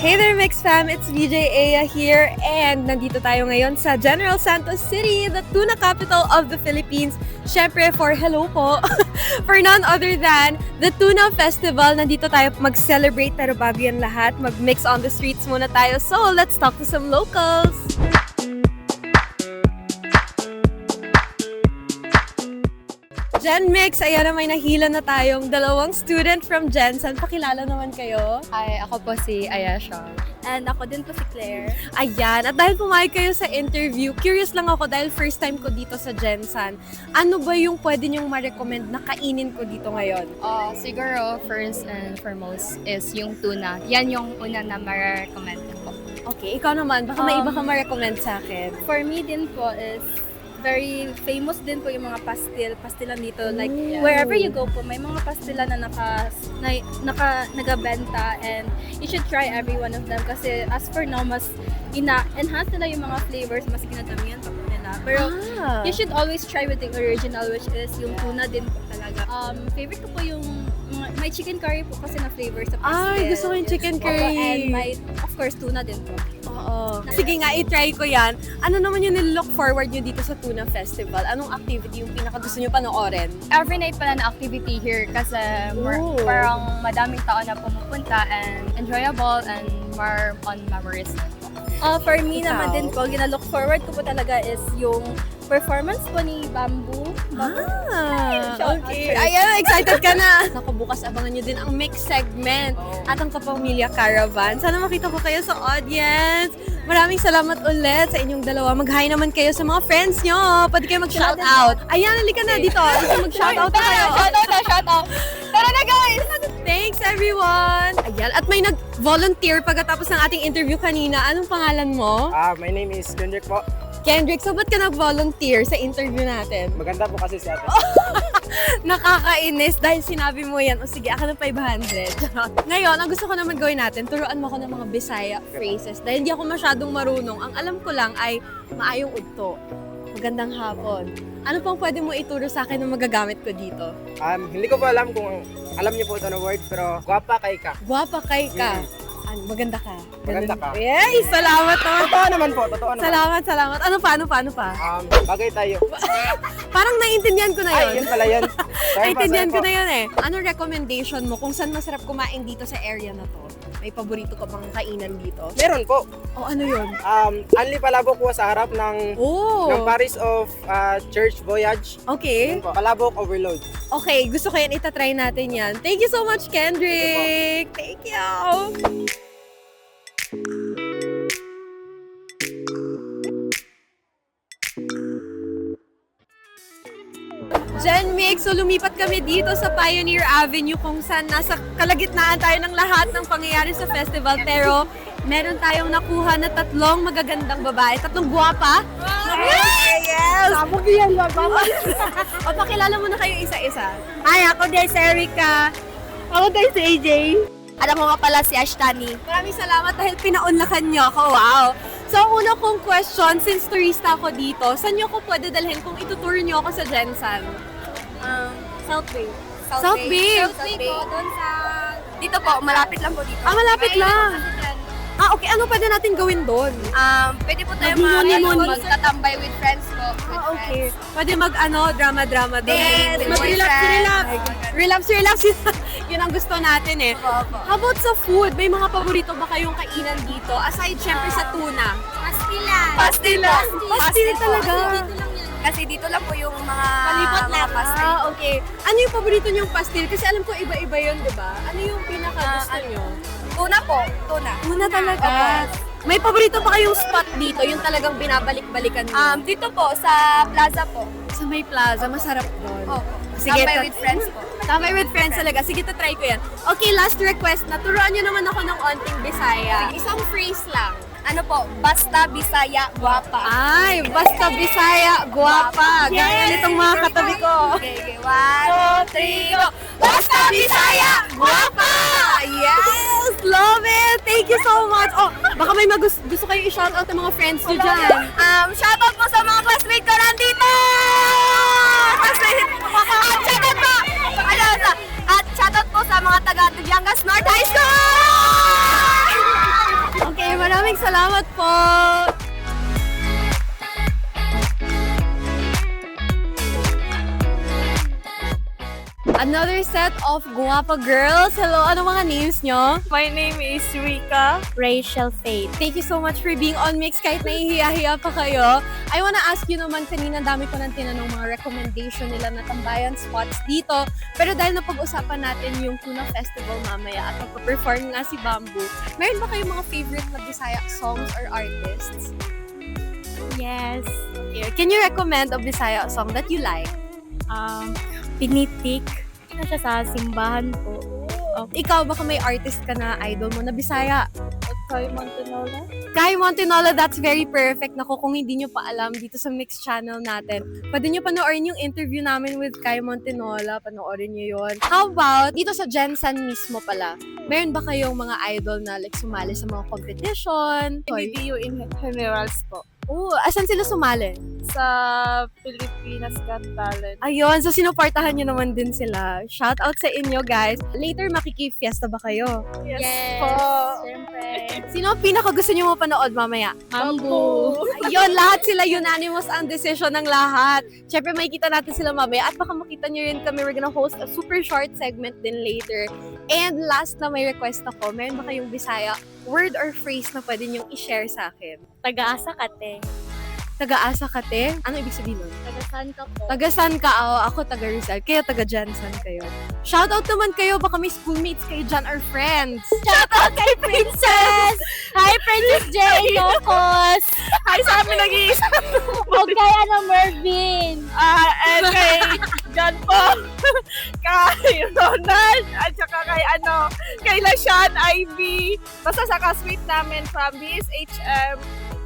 Hey there, Mix Fam! It's VJ Aya here, and nandito tayo ngayon sa General Santos City, the tuna capital of the Philippines. Syempre, for hello po, for none other than the Tuna Festival. Nandito tayo mag-celebrate, pero bago yan lahat, mag-mix on the streets muna tayo. So, let's talk to some locals! Gen Mix, ayan na may nahila na tayong dalawang student from Jensen. Pakilala naman kayo. Ay, ako po si Ayesha. And ako din po si Claire. Ayan, at dahil pumayag kayo sa interview, curious lang ako dahil first time ko dito sa Jensen. Ano ba yung pwede nyong ma-recommend na kainin ko dito ngayon? Siguro, first and foremost is yung tuna. Yan yung una na ma-recommend ko. Okay, ikaw naman, baka may iba ka ma-recommend sa akin. For me din po is very famous din po yung mga pastilan dito. Like, wherever you go po, may mga pastilan na nagabenta, and you should try every one of them kasi as for now, mas ina-enhance nila yung mga flavors, mas ginadamihan pa po nila. Pero you should always try with the original, which is yung tuna din po talaga. Favorite ko po yung may chicken curry po kasi na flavor sa pastel. Ay, gusto ko yung chicken curry. And may, of course, tuna din po. Oo. Sige nga, i-try ko yan. Ano naman yung nilook forward nyo dito sa Tuna Festival? Anong activity yung pinaka gusto nyo panoorin? Every night pala na activity here kasi parang madaming tao na pumupunta and enjoyable and more on memories. For me naman din po, ginalook forward ko po talaga is yung performance po ni Bamboo. Okay. Ayan, excited ka na. Naku, bukas abangan nyo din ang mix segment at ang Kapamilya Caravan. Sana makita ko kayo sa audience. Maraming salamat ulit sa inyong dalawa. Mag-hi naman kayo sa mga friends nyo. Pwede kayo mag-shout out. Ayan, halika na dito. Mag-shout out na kayo. Shout out! Tara na guys! Thanks everyone! Ayan, at may nag-volunteer pagkatapos ng ating interview kanina. Anong pangalan mo? My name is Kendrick po. Kendrick, so ba't ka nag-volunteer sa interview natin? Maganda po kasi si ate. Nakakainis dahil sinabi mo yan. O sige, ako ng 500. Ngayon, ang gusto ko naman gawin natin, turuan mo ako ng mga Bisaya phrases. Dahil hindi ako masyadong marunong. Ang alam ko lang ay maayong udto. Magandang hapon. Ano pang pwede mo ituro sa akin na magagamit ko dito? Hindi ko po alam kung alam niyo po ito na word, pero guwapa kay ka. Guwapa kay ka. Maganda ka. Maganda ka. Yay! Salamat naman. Totoo naman po, totoo naman. Salamat. Ano pa? Bagay tayo. Parang naiintindihan ko na yun. Ay, yun pala yun. Naiintindihan ko na yun eh. Ano recommendation mo kung saan masarap kumain dito sa area na to? May paborito ka bang kainan dito? Meron po. O ano yun? Anli Palabok po sa harap ng Paris of Church Voyage. Okay. Yun po, Palabok Overload. Okay, gusto ko yan. Itatry natin yan. Thank you so much, Kendrick! Thank you! Gen Mix, so lumipat kami dito sa Pioneer Avenue kung saan nasa kalagitnaan tayo ng lahat ng pangyayari sa festival, pero meron tayong nakuha na tatlong magagandang babae, tatlong guwapa. Yes! Sabog yan, Bamboo. O, pakilala mo na kayo isa-isa. Hi, ako din si Erica. Ako din si AJ. Alam mo nga pala si Ashtani. Maraming salamat dahil pinaunlakan niyo ako. Wow! So, una kong question, since turista ako dito, saan niyo ko pwede dalhin kung itutour niyo ako sa Jensen? South Bay. South Bay? South Bay po, doon sa... Dito po, malapit lang po dito. Malapit lang. Okay. Ano pwede natin gawin doon? Pwede po tayo Magmumuni-muni. magtatambay with friends po. Okay. Pwede drama-drama doon. Yes, Relapse. Yun ang gusto natin eh. How about sa food? May mga paborito ba kayong kainan dito? Aside syempre sa tuna. Pastilan. Pastil talaga. Kasi dito lang po yung mga pastil. Okay. Ano yung paborito niyong pastil? Kasi alam ko iba-iba yun, di ba? Ano yung pinaka-gusto niyo? Tuna po. Tuna. Tuna talaga. May paborito ba kayong spot dito? Yung talagang binabalik-balikan niyo? Dito po, sa plaza po. Sa may plaza, masarap doon. Sige, Tambay with friends po. Tambay with friends talaga. Sige, try ko yan. Okay, last request na. Turuan niyo naman ako ng onting Bisaya. Isang phrase lang. Ano po? Basta Bisaya, guwapa. Ay, basta Bisaya, guwapa. Gaya nitong mga katabi ko. Okay. 1, 2, 3, go! Basta Bisaya, guwapa! Yes! Love it! Thank you so much. Oh, baka may gusto kayo i-shoutout ng mga friends nyo dyan. Shoutout po sa mga classmate ko nandito! At shoutout po sa mga taga Duyangas North High School! salamat po! Another set of guwapa girls. Hello, ano mga names nyo? My name is Rika. Rachel Faith. Thank you so much for being on Mix kahit nahihiya-hiya pa kayo. I wanna ask you naman, kanina dami ko nang tinanong mga recommendation nila na tambayan spots dito. Pero dahil napag-usapan natin yung Tuna Festival mamaya at magpa-perform nga si Bamboo, meron ba kayong mga favorite na Bisaya songs or artists? Yes. Okay. Can you recommend a Bisaya song that you like? Pinitik. Na siya sa simbahan po. Ikaw, baka may artist ka na idol mo na Bisaya? Kay Montenola. Kai Montenola, that's very perfect. Naku, kung hindi nyo pa alam dito sa Mix channel natin, pwede nyo panoorin yung interview namin with Kai Montenola. Panoorin nyo yun. How about, dito sa Jensen mismo pala, meron ba kayong mga idol na like sumali sa mga competition? BBU in Generals po. Oh, asan sila sumali? Sa Pilipinas Got Talent. Ayun, so sinuportahan nyo naman din sila. Shout out sa inyo, guys. Later, makiki-fiesta ba kayo? Yes, po. Siyempre. Sino ang pinaka gusto nyo mapanood mamaya? Bamboo. Ayun, lahat sila unanimous ang decision ng lahat. Siyempre, makikita natin sila mamaya at baka makita nyo rin kami. We're gonna host a super short segment din later. And last na may request ako, meron ba kayong Bisaya word or phrase na pwede nyong i-share sa akin? Taga-asa kate. Taga-asa ka, te? Ano ibig sabihin nun? Taga-san ka po. Taga-san ka? Ako taga Rizal. Kayo taga-Jansan kayo. Shoutout naman kayo. Baka may schoolmates kayo dyan or friends. Shoutout kay Princess! Hi, Princess Jay Locos! Hi sa amin nag-iisa. Huwag kaya ng Mervin! And kay John po. Kay Ronald. At saka kay Lashan, Ivy. Basta sa classmate namin from BSHM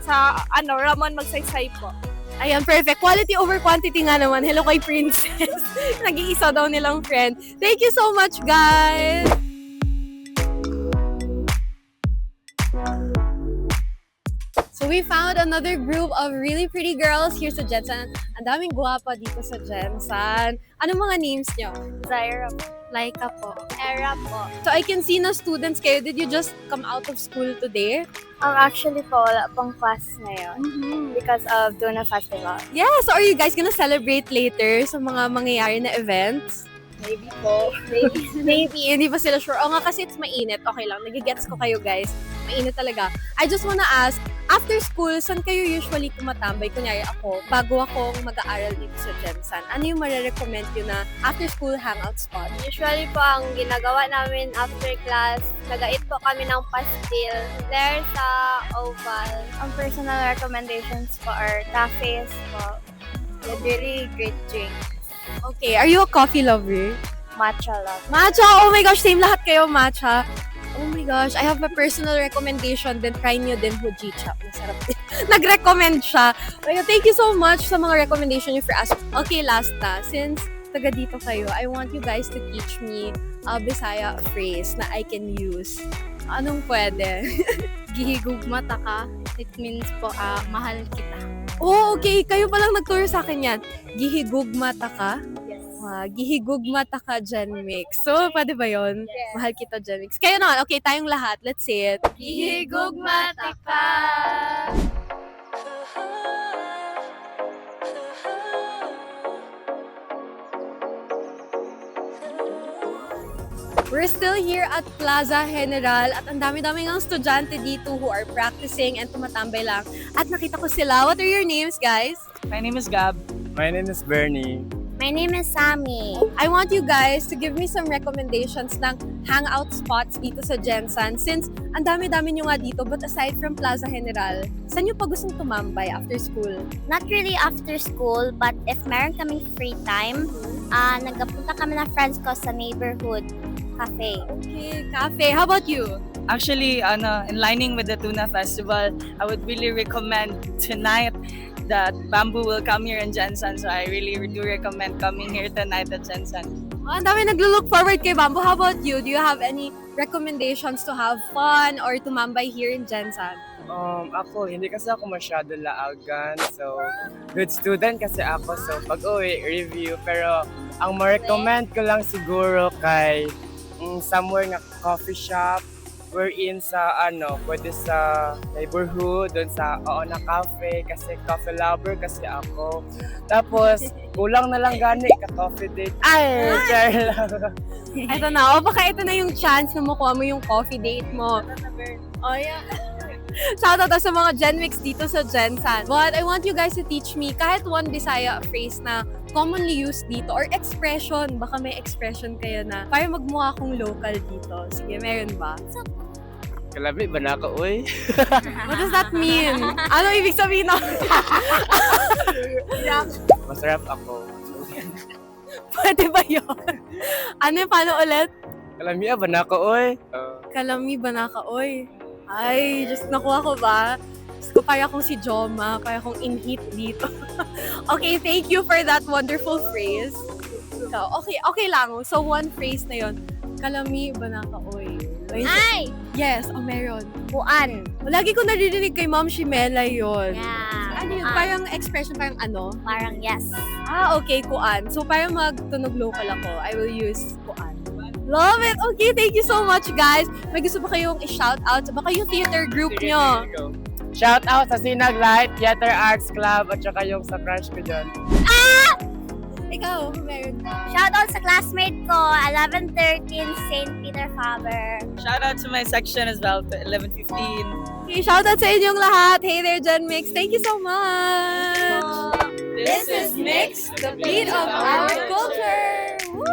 sa Ramon Magsaysay po. Ayan, perfect. Quality over quantity nga naman. Hello kay Princess. Nag-iisa daw nilang friend. Thank you so much, guys! So we found another group of really pretty girls here sa Jensen. Ang daming guwapa dito sa Jensen. Anong mga names nyo? Zaira Laika po. Era po. So I can see na students kayo. Did you just come out of school today? Actually po, wala pang class ngayon. Because of Tuna Festival. Yeah, so are you guys gonna celebrate later sa mga mangyayari na events? Maybe po. Maybe, hindi pa sila sure. O nga kasi it's mainit. Okay lang, nagigets ko kayo guys. Mainit talaga. I just wanna ask, after school, saan kayo usually tumatambay? Kunyari ako, bago akong mag-aaral dito sa Jensen, ano yung marirecommend yun na after school hangout spot? Usually po, ang ginagawa namin after class, nag-eat po kami ng pastil. There sa Oval. Ang personal recommendations po are cafes po. With really great drinks. Okay, are you a coffee lover? Matcha love. Matcha! Oh my gosh, same lahat kayo, matcha. Oh my gosh, I have a personal recommendation. Then try nyo din Hojicha. Masarap din. Nag-recommend siya. Okay, thank you so much sa mga recommendation nyo for us. Okay, last na. Since taga dito kayo, I want you guys to teach me a Bisaya phrase na I can use. Anong pwede? Gihigugmata ka. It means po, mahal kita. Oh, okay. Kayo palang nagturo sa akin yan. Gihigugmata ka? Yes. Gihigugmata ka, Genmix. So, pwede ba yun? Yes. Mahal kita, Genmix. Kayo naman. Okay, tayong lahat. Let's say it. Gihigugmata ka. We're still here at Plaza General at ang dami-dami ng estudyante dito who are practicing and tumatambay lang. At nakita ko sila. What are your names, guys? My name is Gab. My name is Bernie. My name is Sammy. I want you guys to give me some recommendations ng hangout spots dito sa Jensen since ang dami-dami nyo nga dito but aside from Plaza General, saan nyo pa gustong tumambay after school? Not really after school, but if meron kaming free time, nagpunta kami na friends ko sa neighborhood cafe. Okay, cafe. How about you? Actually, in lining with the Tuna Festival, I would really recommend tonight that Bamboo will come here in Jensen. So I really do recommend coming here tonight at Jensen. Ang dami naglo-look forward kay Bamboo. How about you? Do you have any recommendations to have fun or tumambay here in Jensen? Ako, hindi kasi ako masyado laagan. So, good student kasi ako. So, pag-uwi, review. Pero, ang ma-recommend ko lang siguro kay somewhere nga coffee shop we're in sa pwede sa neighborhood, doon sa Oona Cafe kasi coffee lover kasi ako. Tapos kulang na lang gani ka-coffee date. Ay, share lang. Ito na. O baka ito na yung chance na makuha mo yung coffee date mo. Oh, yeah. Shoutout sa mga Gen Mix dito sa Gensan. But I want you guys to teach me kahit one Bisaya phrase na commonly used dito or expression. Baka may expression kayo na para magmukha akong local dito. Sige, meron ba? Kalabi ba na ako, uy? What does that mean? Ano ibig sabihin na? Masarap ako. Pwede ba yun? Ano yung paano ulit? Kalami ba na ako, uy? Kalami ba na ka, oy? Ay, just nakuha ko ba? Diyos ko, para akong si Joma, para akong in-heat dito. Okay, thank you for that wonderful phrase. So, okay lang. So, one phrase na yon. Kalami ba na ka, oy? Ay! Yes, meron. Buan. Lagi ko naririnig kay Ma'am Shimela yon. Yeah. Ano yun? Parang expression, parang ano? Parang yes. Okay, kuan. So, para magtunog local ako, I will use kuan. Love it! Okay, thank you so much, guys. May gusto ba kayong i-shout out? Baka yung theater group nyo. Shout out sa Sinag Light Theater Arts Club at saka yung sa branch ko dyan. Ikaw, meron ka. Shoutout sa classmate ko, 1113 St. Peter Faber. Shout out to my section as well, to 1115. Okay, shout out sa inyong lahat. Hey there, Gen Mix. Thank you so much. This is Mix, the beat of our culture. Woo!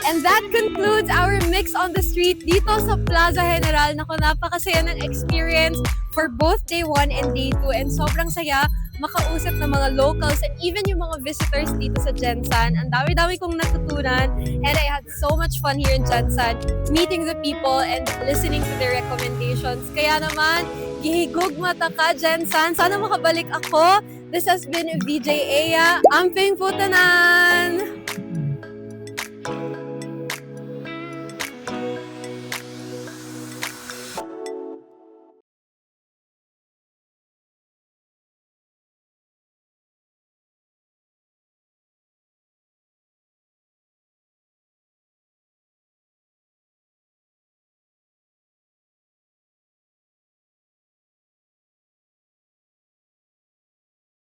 And that concludes our Mix on the Street dito sa Plaza General. Naku, napakasaya ng experience for both day 1 and day 2. And sobrang saya makausap ng mga locals and even yung mga visitors dito sa Gensan. Ang dami-dami kong natutunan. And I had so much fun here in Gensan, meeting the people and listening to their recommendations. Kaya naman, gihigog mata ka, Gensan. Sana makabalik ako. This has been VJ Ea. Amping Putanan!